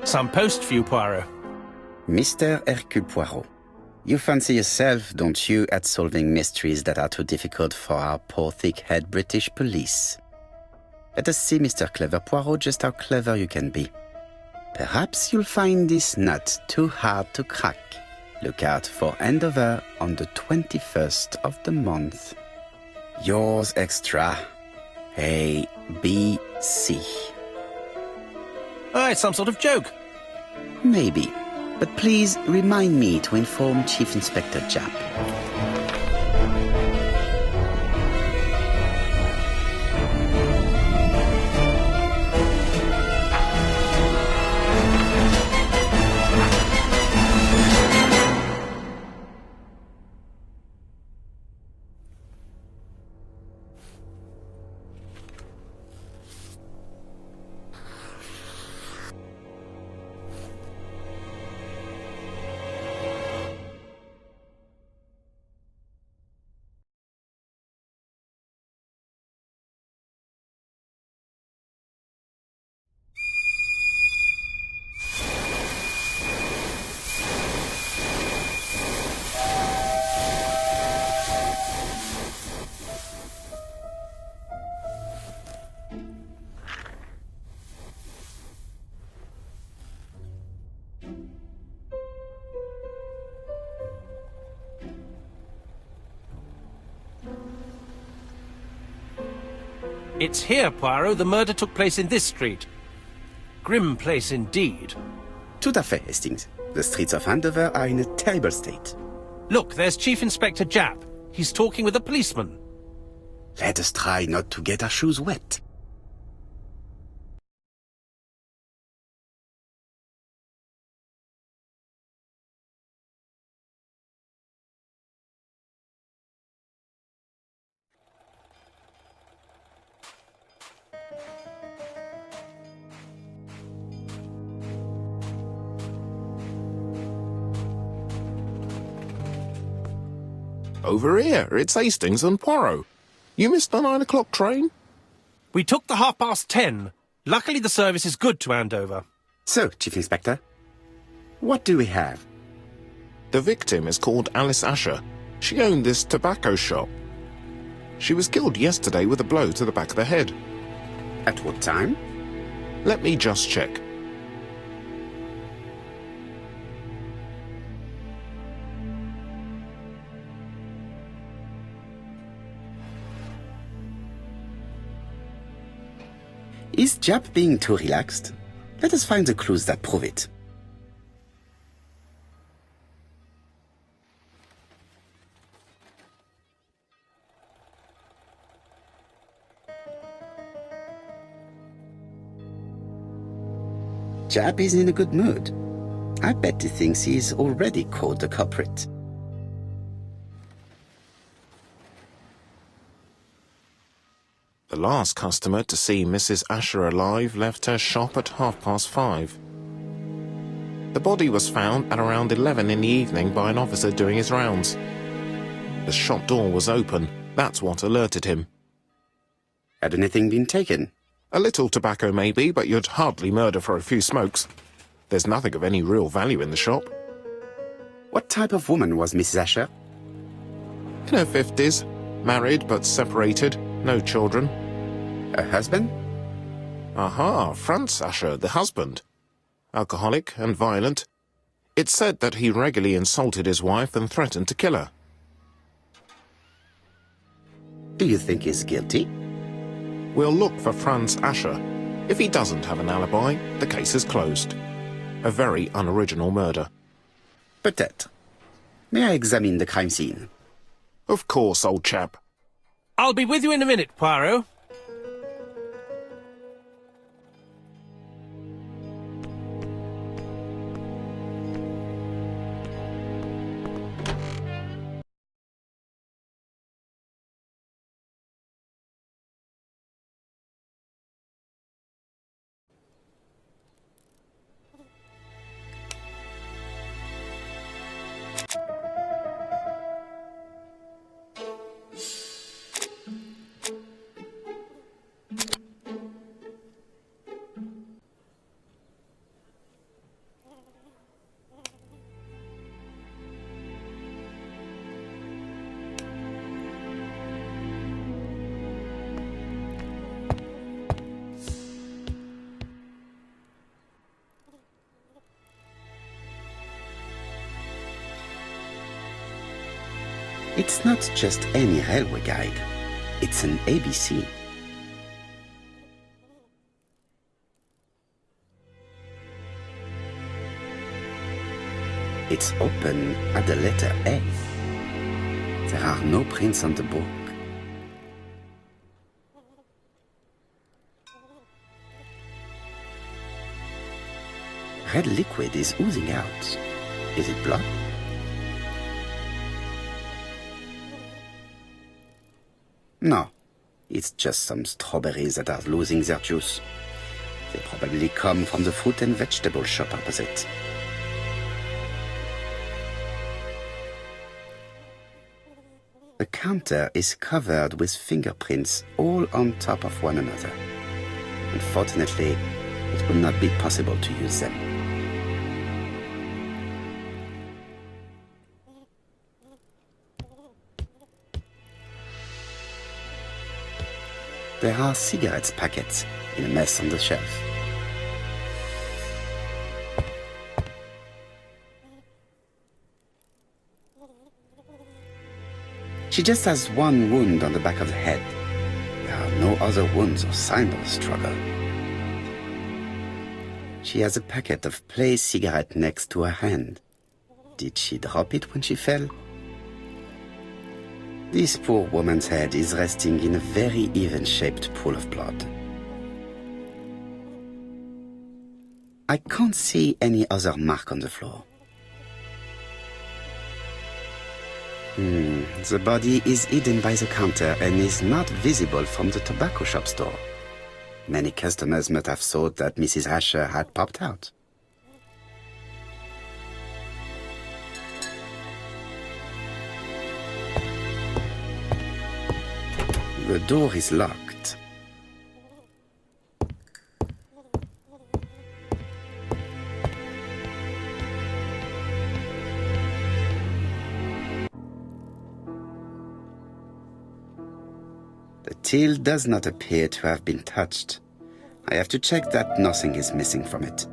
Some post for you, Poirot. Mr. Hercule Poirot, you fancy yourself, don't you, at solving mysteries that are too difficult for our poor thick-head British police. Let us see, Mr. Clever Poirot, just how clever you can be. Perhaps you'll find this nut too hard to crack. Look out for handover on the 21st of the month. Yours extra, A, B, C. Oh, it's some sort of joke. Maybe, but please remind me to inform Chief Inspector Japp. It's here, Poirot. The murder took place in this street. Grim place indeed. Tout à fait, Hastings. The streets of Andover are in a terrible state. Look, there's Chief Inspector Japp. He's talking with a policeman. Let us try not to get our shoes wet. Over here, it's Hastings and Poirot. You missed the 9 o'clock train? We took the 10:30. Luckily the service is good to Andover. So, Chief Inspector, what do we have? The victim is called Alice Asher. She owned this tobacco shop. She was killed yesterday with a blow to the back of the head. At what time? Let me just check. Is Japp being too relaxed? Let us find the clues that prove it. Japp is in a good mood. I bet he thinks he's already caught the culprit. The last customer to see Mrs. Asher alive left her shop at 5:30. The body was found at around 11 in the evening by an officer doing his rounds. The shop door was open. That's what alerted him. Had anything been taken? A little tobacco maybe, but you'd hardly murder for a few smokes. There's nothing of any real value in the shop. What type of woman was Mrs. Asher? In her 50s, married but separated, no children. Her husband? Aha, Franz Asher, the husband. Alcoholic and violent. It's said that he regularly insulted his wife and threatened to kill her. Do you think he's guilty? We'll look for Franz Asher. If he doesn't have an alibi, the case is closed. A very unoriginal murder. Peut-être. May I examine the crime scene? Of course, old chap. I'll be with you in a minute, Poirot. It's not just any railway guide. It's an ABC. It's open at the letter A. There are no prints on the book. Red liquid is oozing out. Is it blood? No, it's just some strawberries that are losing their juice. They probably come from the fruit and vegetable shop opposite. The counter is covered with fingerprints all on top of one another. Unfortunately, it will not be possible to use them. There are cigarettes packets in a mess on the shelf. She just has one wound on the back of the head. There are no other wounds or signs of a struggle. She has a packet of play cigarette next to her hand. Did she drop it when she fell? This poor woman's head is resting in a very even-shaped pool of blood. I can't see any other mark on the floor. The body is hidden by the counter and is not visible from the tobacco shop store. Many customers must have thought that Mrs. Asher had popped out. The door is locked. The till does not appear to have been touched. I have to check that nothing is missing from it.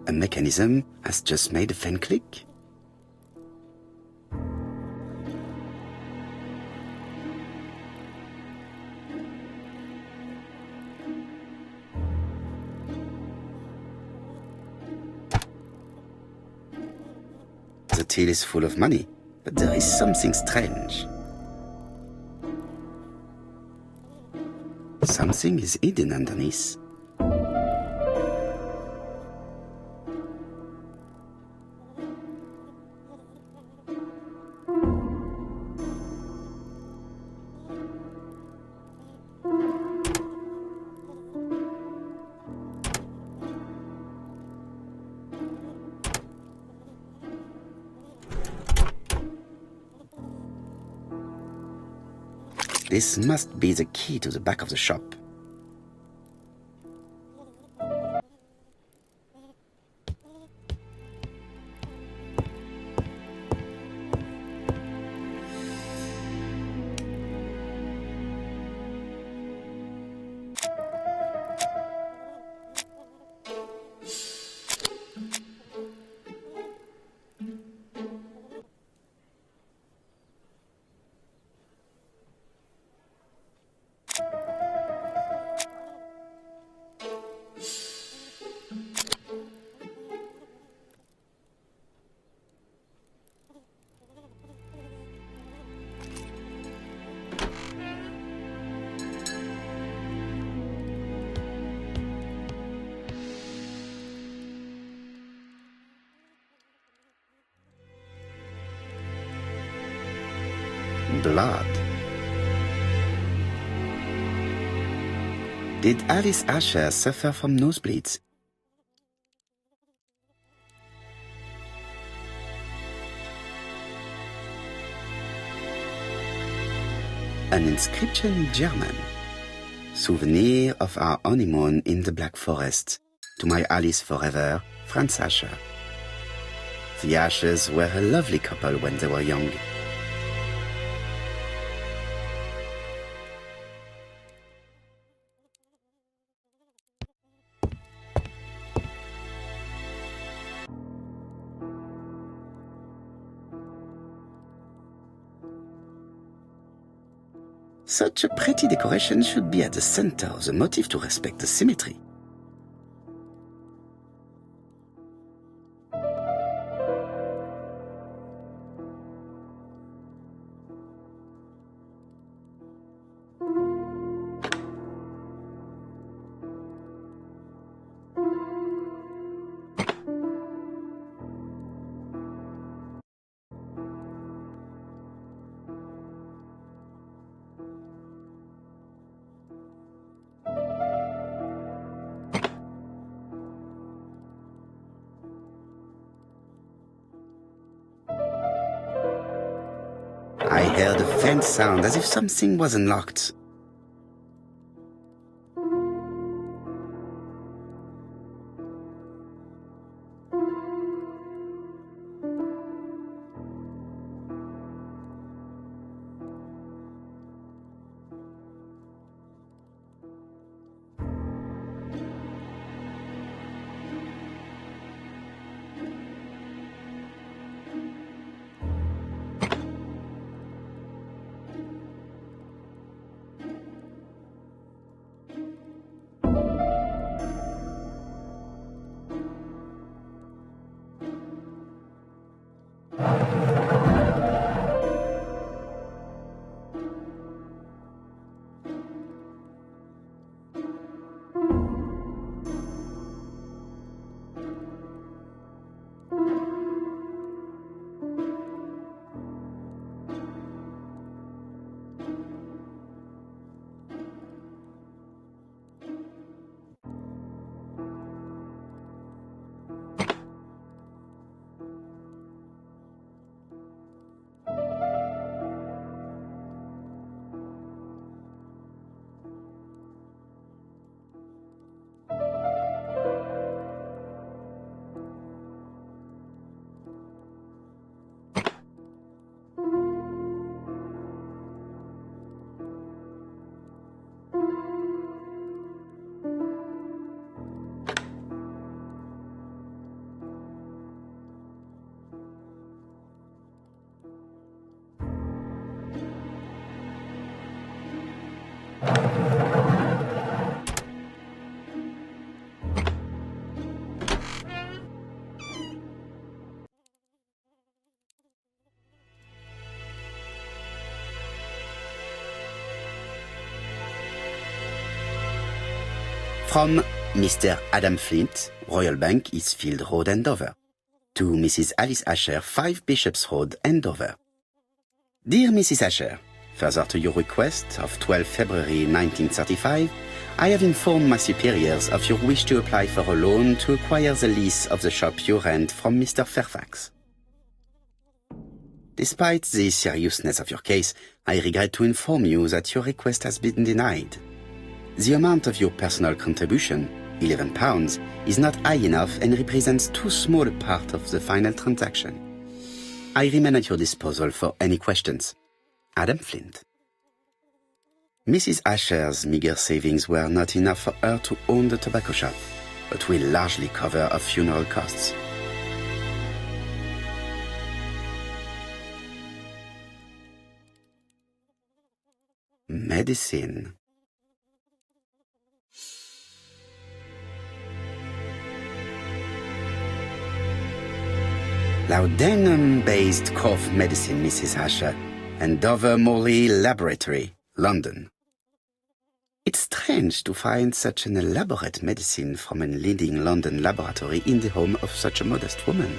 A mechanism has just made a fan click. The till is full of money, but there is something strange. Something is hidden underneath. This must be the key to the back of the shop. Blood. Did Alice Asher suffer from nosebleeds? An inscription in German. souvenir of our honeymoon in the Black Forest, to my Alice forever, Franz Asher. The Ashers were a lovely couple when they were young. Such a pretty decoration should be at the center of the motif to respect the symmetry. I heard a faint sound as if something was unlocked. From Mr. Adam Flint, Royal Bank, Eastfield Road, Andover, to Mrs. Alice Asher, 5 Bishops Road, Andover. Dear Mrs. Asher, further to your request of 12 February 1935, I have informed my superiors of your wish to apply for a loan to acquire the lease of the shop you rent from Mr. Fairfax. Despite the seriousness of your case, I regret to inform you that your request has been denied. The amount of your personal contribution, £11, is not high enough and represents too small a part of the final transaction. I remain at your disposal for any questions. Adam Flint. Mrs. Asher's meager savings were not enough for her to own the tobacco shop, but will largely cover her funeral costs. Medicine. Laudanum-based cough medicine, Mrs. Asher, and Dover Morley Laboratory, London. It's strange to find such an elaborate medicine from a leading London laboratory in the home of such a modest woman.